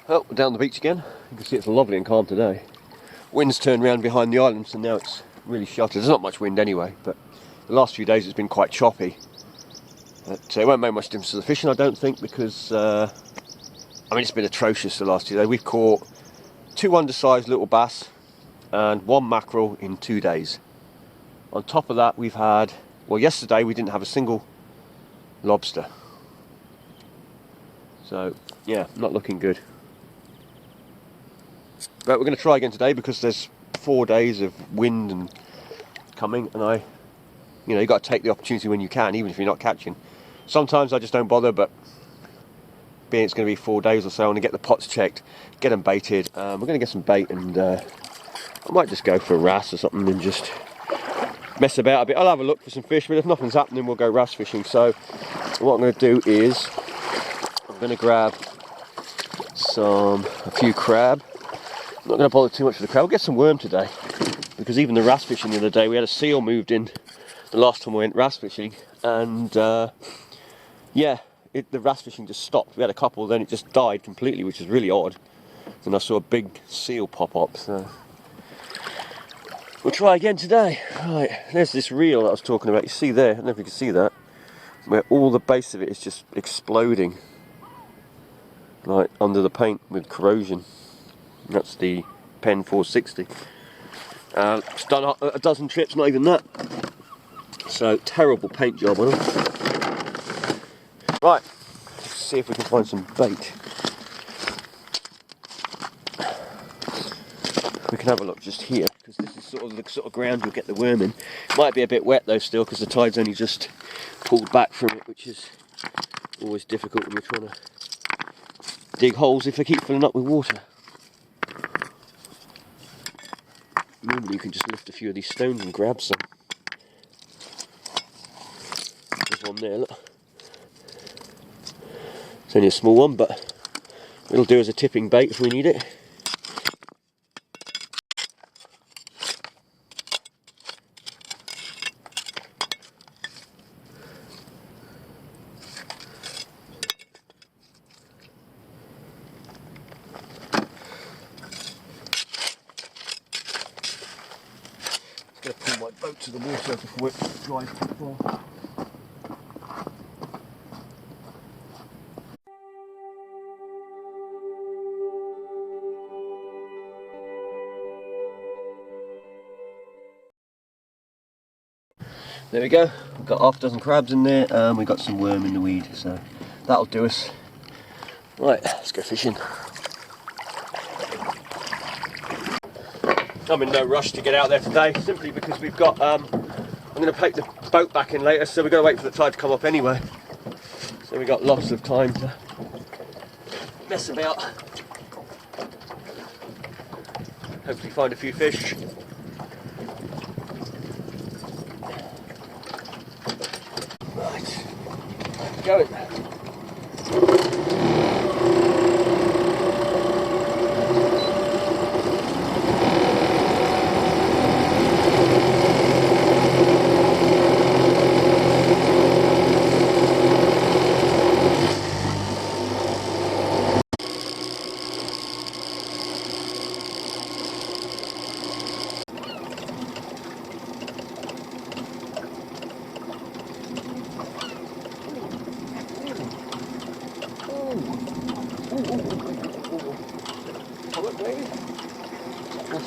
Well, we're down the beach again. You can see it's lovely and calm today. Wind's turned round behind the island, so now it's really sheltered. There's not much wind anyway, but the last few days it's been quite choppy. But it won't make much difference to the fishing, I don't think, because I mean, it's been atrocious the last 2 days. We've caught 2 undersized little bass and 1 mackerel in 2 days. On top of that, we've had, well, yesterday we didn't have a single lobster. So yeah, not looking good. But we're going to try again today because there's 4 days of wind and coming, and you've got to take the opportunity when you can, even if you're not catching. Sometimes I just don't bother, but being it's going to be 4 days or so, I want to get the pots checked, get them baited. We're going to get some bait, and I might just go for a wrasse or something and just mess about a bit. I'll have a look for some fish, but if nothing's happening, we'll go wrasse fishing. So what I'm going to do is I'm going to grab a few crab. I'm not going to bother too much with the crab. We'll get some worm today, because even the wrasse fishing the other day, we had a seal moved in the last time we went wrasse fishing, and yeah, the wrasse fishing just stopped. We had a couple, then it just died completely, which is really odd. And I saw a big seal pop up, so we'll try again today. Right, there's this reel that I was talking about. You see there, I don't know if you can see that, where all the base of it is just exploding, like under the paint with corrosion. That's the Pen 460. It's done a dozen trips, not even that. So terrible paint job on them. Right, let's see if we can find some bait. We can have a look just here, because this is the sort of ground you'll get the worm in. Might be a bit wet though still, because the tide's only just pulled back from it, which is always difficult when you're trying to dig holes if they keep filling up with water. Normally you can just lift a few of these stones and grab some. There's one there, look. It's only a small one, but it'll do as a tipping bait if we need it. I'm going to pull my boat to the water before it dries too far. There we go, we've got half a dozen crabs in there, and we've got some worm in the weed, so that'll do us. Right, let's go fishing. I'm in no rush to get out there today, simply because we've got, I'm going to take the boat back in later, so we've got to wait for the tide to come up anyway. So we've got lots of time to mess about. Hopefully find a few fish. Right, going.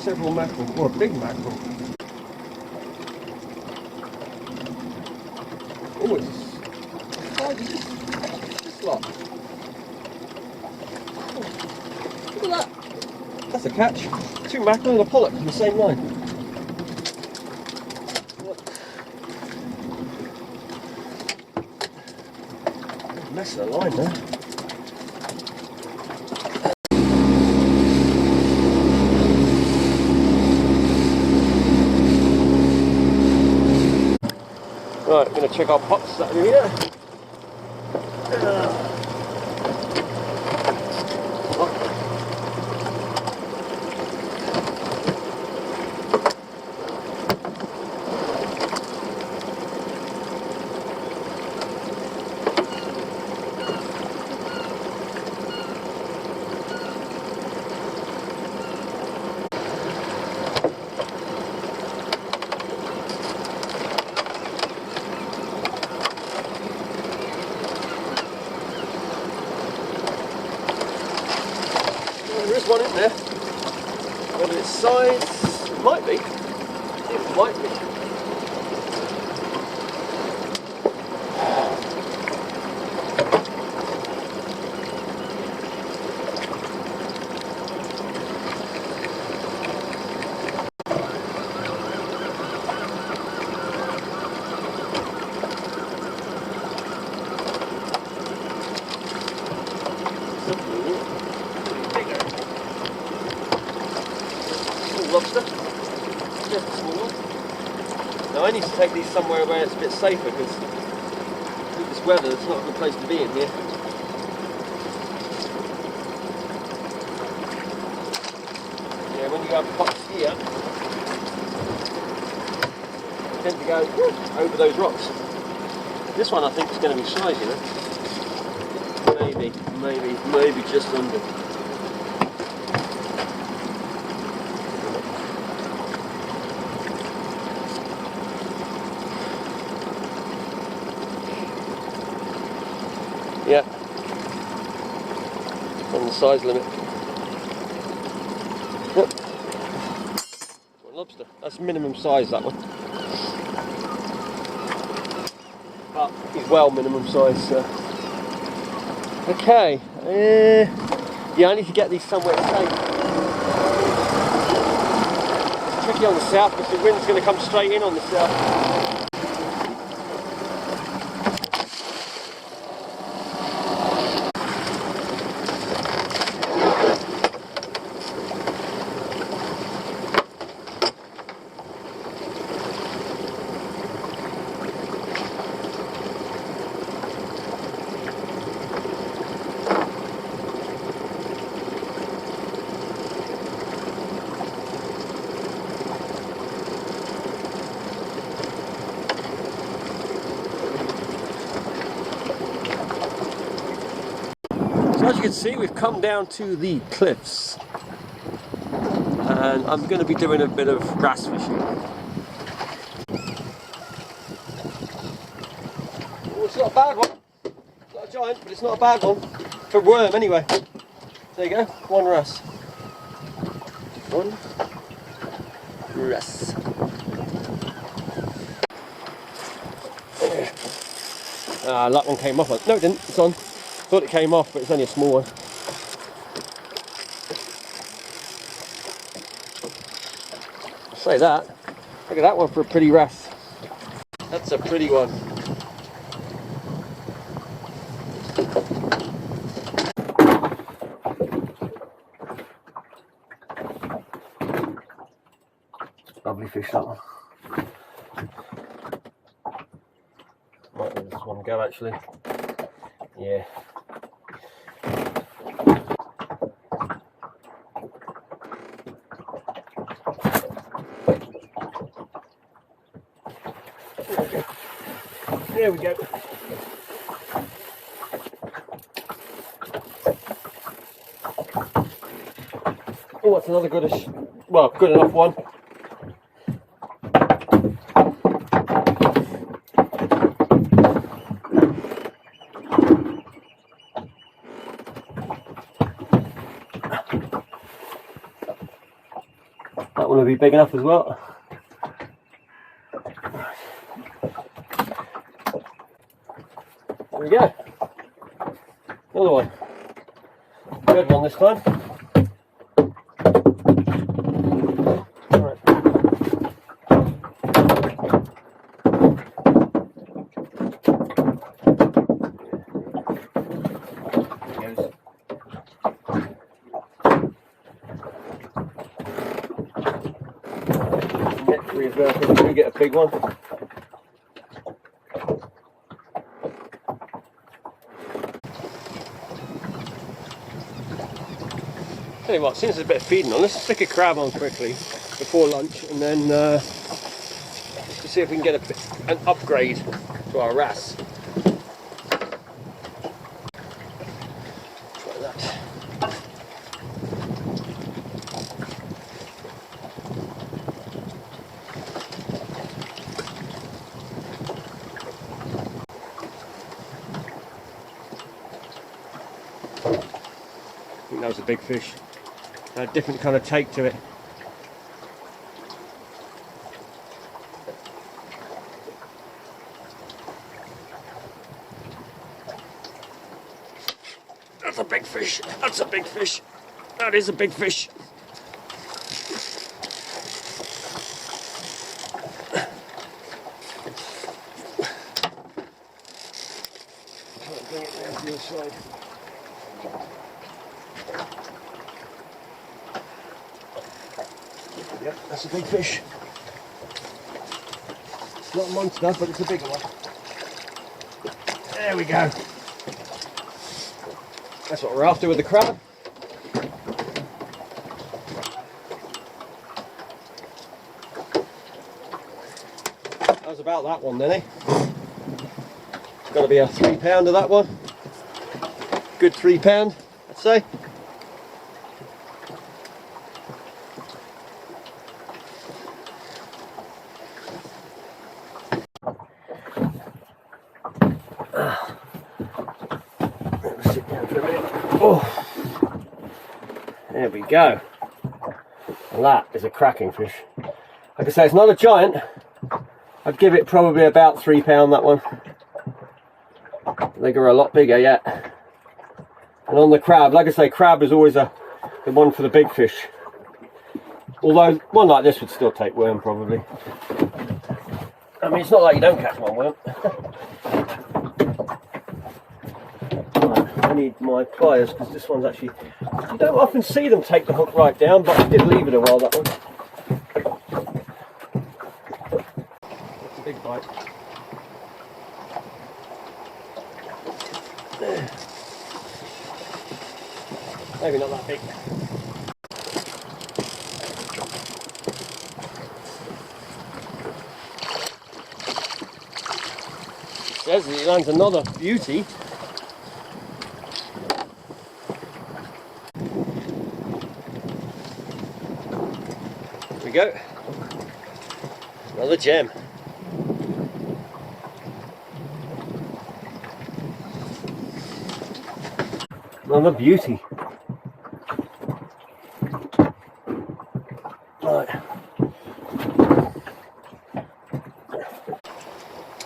Several mackerel, or a big mackerel. Oh, it's as hard as this lot. Oh, look at that. That's a catch. 2 mackerel and a pollock on the same line. Mess of the line there. Right, I'm going to check our pots that are here. size? It might be. It might be. Lobster. Just a small one. Now I need to take these somewhere where it's a bit safer because with this weather it's not a good place to be in here. Yeah, when you have pots here, you tend to go over those rocks. This one I think is going to be shy, you know. Maybe just under. Yeah, on the size limit. Yep. Lobster. That's minimum size, that one. But he's well minimum size. So. Okay. Yeah, I need to get these somewhere safe. It's tricky on the south because the wind's going to come straight in on the south. So as you can see, we've come down to the cliffs and I'm going to be doing a bit of wrasse fishing. Oh, it's not a bad one. It's not a giant, but it's not a bad one. For worm anyway. There you go, one wrasse. One wrasse. Ah, that one came off. No, it didn't. It's on. Thought it came off, but it's only a small one. I'll say that. Look at that one for a pretty wrasse. That's a pretty one. Lovely fish, that one. Might let this one go actually. Yeah. There we go. Oh, that's another goodish. Well, good enough one. That one will be big enough as well. There we go. Another one. Good one this time. Right. There goes. Get three as well, I think we get a big one. Tell you what, since there's a bit of feeding on, let's stick a crab on quickly before lunch and then just to see if we can get an upgrade to our wrasse. Try that. I think that was a big fish. A different kind of take to it. That's a big fish. That's a big fish. That is a big fish. Bring it down to your side. Yep, that's a big fish. It's not a monster, but it's a bigger one. There we go. That's what we're after with the crab. That was about that one then, eh? It's got to be a 3 pounder, that one. Good 3 pound, I'd say. Sit down for a minute. Oh, there we go. And that is a cracking fish. Like I say, it's not a giant. I'd give it probably about 3 pound, that one. They are a lot bigger yet. And on the crab, like I say, crab is always the one for the big fish. Although one like this would still take worm probably. I mean, it's not like you don't catch one worm. Right, I need my pliers because this one's actually, you don't often see them take the hook right down, but I did leave it a while, that one. That's a big bite. Maybe not that big. Says he lands another beauty. There we go. Another gem. Another beauty.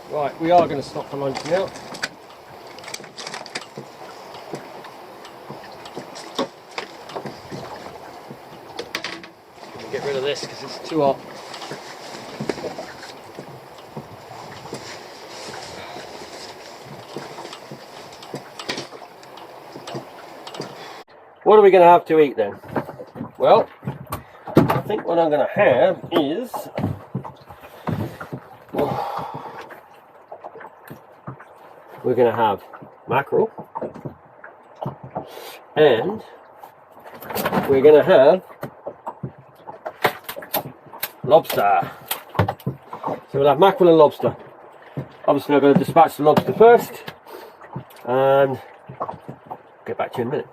Right, we are going to stop for lunch now. Get rid of this because it's too hot. What are we going to have to eat then? Well, I think what I'm going to have is we're going to have mackerel, and we're going to have lobster. So we'll have mackerel and lobster. Obviously I'm going to dispatch the lobster first and get back to you in a minute.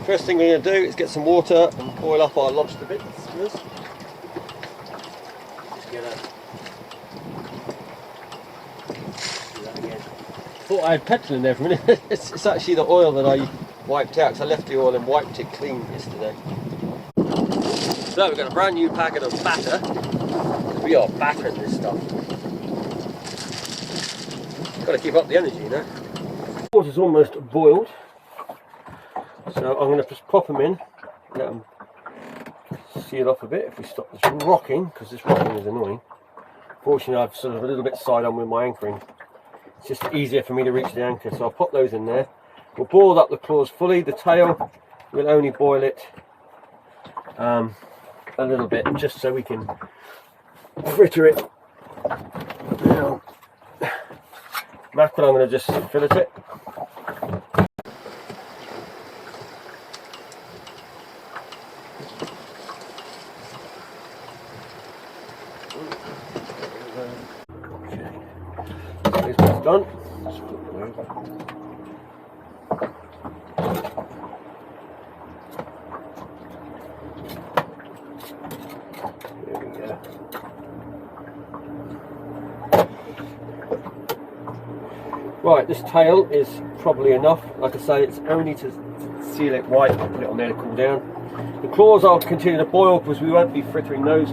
First thing we're going to do is get some water and boil up our lobster bits. Just get a... do that again. Thought I had petrol in there for a minute. it's actually the oil that I wiped out because I left the oil and wiped it clean yesterday. So we've got a brand new packet of batter. We are battering this stuff. Got to keep up the energy, you know. Water's almost boiled. So I'm going to just pop them in, let them seal off a bit if we stop this rocking, because this rocking is annoying. Fortunately I've sort of a little bit side on with my anchoring. It's just easier for me to reach the anchor, so I'll pop those in there. We'll boil up the claws fully. The tail, we'll only boil it a little bit, just so we can fritter it. Now, mackerel I'm going to just fillet it. Done. Right, this tail is probably enough. Like I say, it's only to seal it white. I'll put it on there to cool down. The claws I'll continue to boil because we won't be frittering those.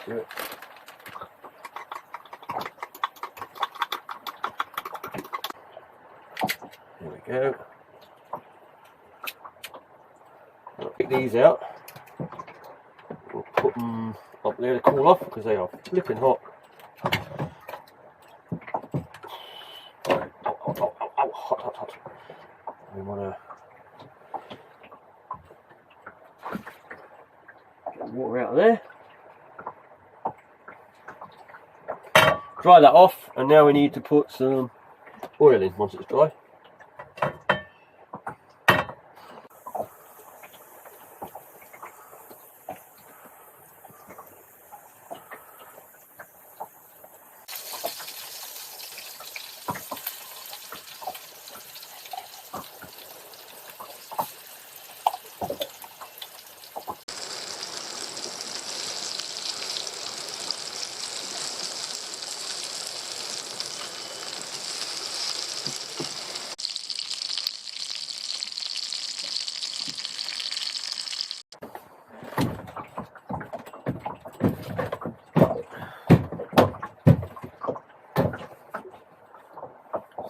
Do it. There we go. I'll pick these out. We'll put them up there to cool off because they are flipping hot. Hot. We want to get the water out of there. Dry that off, and now we need to put some oil in once it's dry.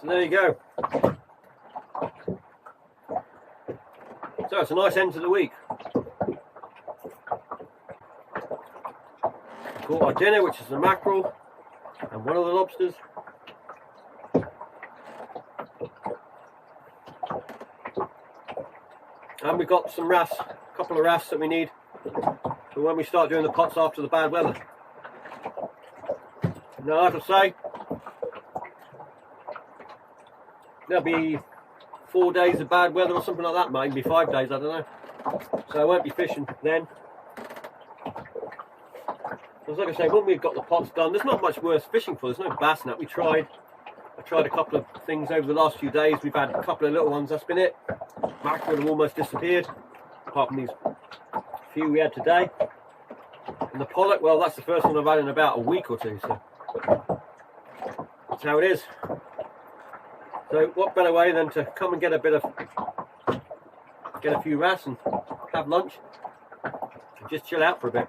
So there you go. So it's a nice end to the week. Caught our dinner, which is the mackerel and one of the lobsters. And we've got some wrasse, a couple of wrasse that we need for when we start doing the pots after the bad weather. Now, like I say, there'll be 4 days of bad weather or something like that, maybe 5 days, I don't know. So I won't be fishing then. Because like I say, when we've got the pots done, there's not much worse fishing for. There's no bass net. I tried a couple of things over the last few days. We've had a couple of little ones, that's been it. Mackerel have almost disappeared, apart from these few we had today. And the pollock, well, that's the first one I've had in about a week or two, so that's how it is. So what better way than to come and get a few wrasse and have lunch and just chill out for a bit.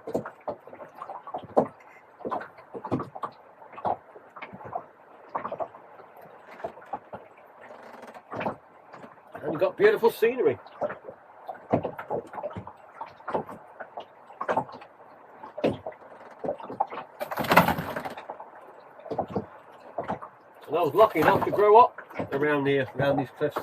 And you've got beautiful scenery. And I was lucky enough to grow up around here, around these cliffs.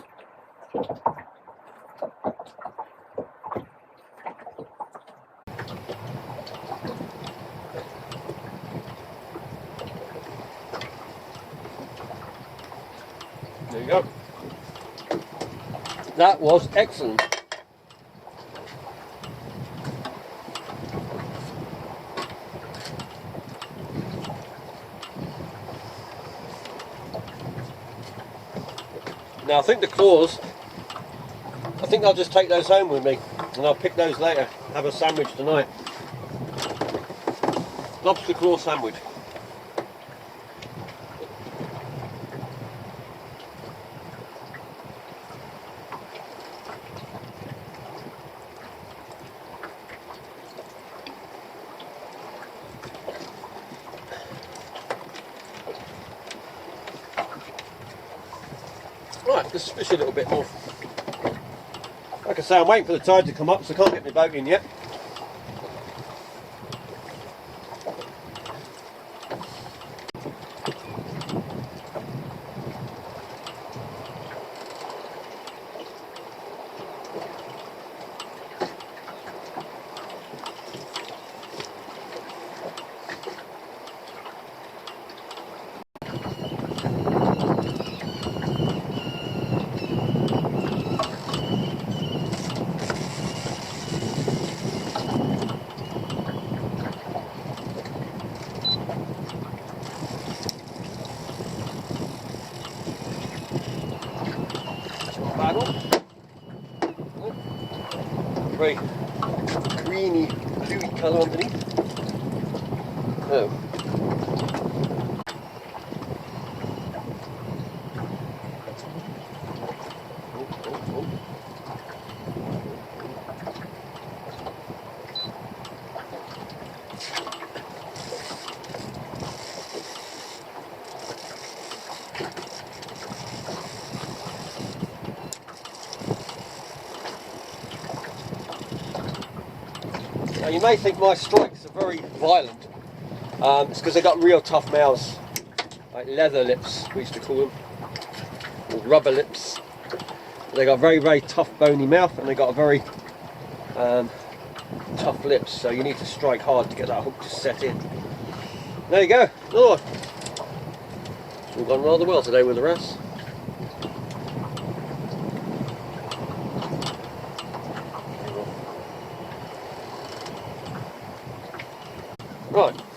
There you go. That was excellent. Now I think the claws, I think I'll just take those home with me and I'll pick those later, have a sandwich tonight. Lobster claw sandwich. Right, just fish a little bit more. Like I say, I'm waiting for the tide to come up, so I can't get my boat in yet. Very greeny, bluey colour underneath. Oh. Now you may think my strikes are very violent. It's because they've got real tough mouths, like leather lips we used to call them, or rubber lips. They got a very, very tough bony mouth, and they got a very tough lips, so you need to strike hard to get that hook to set in. There you go, another one. It's all gone rather well today with the wrasse. Right.